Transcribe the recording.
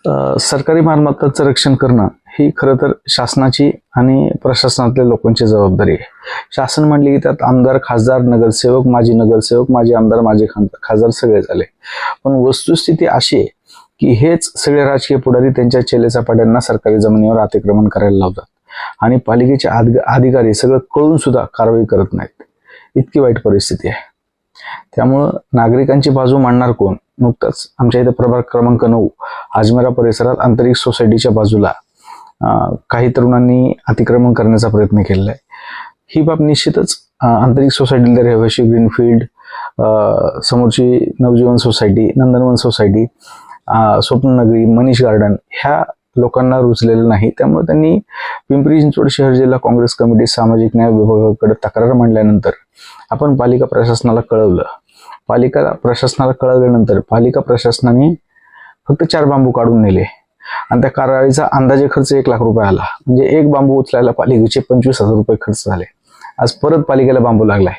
सरकारी मालमत्तांचं रक्षण करणं ही खरं तर शासनाची आणि प्रशासनातल्या लोकांची जबाबदारी आहे. शासन म्हणले की त्यात आमदार, खासदार, नगरसेवक, माजी आमदार, माजी खासदार सगळे झाले. पण वस्तुस्थिती अशी आहे की हेच सगळे राजकीय पुढारी त्यांच्या चेलेचापाड्यांना सरकारी जमिनीवर अतिक्रमण करायला लावतात आणि पालिकेचे अधिकारी सगळं कळून सुद्धा कारवाई करत नाहीत. इतकी वाईट परिस्थिती आहे. त्यामुळं नागरिकांची बाजू मांडणार कोण? नुकताच आमच्या इथे प्रभाग क्रमांक 9 आजमेरा परिसरात आंतरिक सोसायटीच्या बाजूला काही तरुणांनी अतिक्रमण करण्याचा प्रयत्न केलेला आहे. ही बाब निश्चितच आंतरिक सोसायटीला रहिवाशी ग्रीनफील्ड, समोरची नवजीवन सोसायटी, नंदनवन सोसायटी, स्वप्ननगरी, मनीष गार्डन ह्या लोकांना रुचलेलं नाही. त्यामुळे त्यांनी पिंपरी चिंचवड शहर जिल्हा काँग्रेस कमिटी सामाजिक न्याय विभागाकडे तक्रार मांडल्यानंतर आपण पालिका प्रशासनाला कळवलं. प्रशासनाला कळवल्यानंतर पालिका प्रशासनाने फक्त 4 बांबू काढून नेले आणि त्या कारवाईचा अंदाजे खर्च 1 लाख रुपये आला. म्हणजे एक बांबू उचलायला पालिकेचे 25,000 रुपये खर्च झाले. आज परत पालिकेला बांबू लागलाय.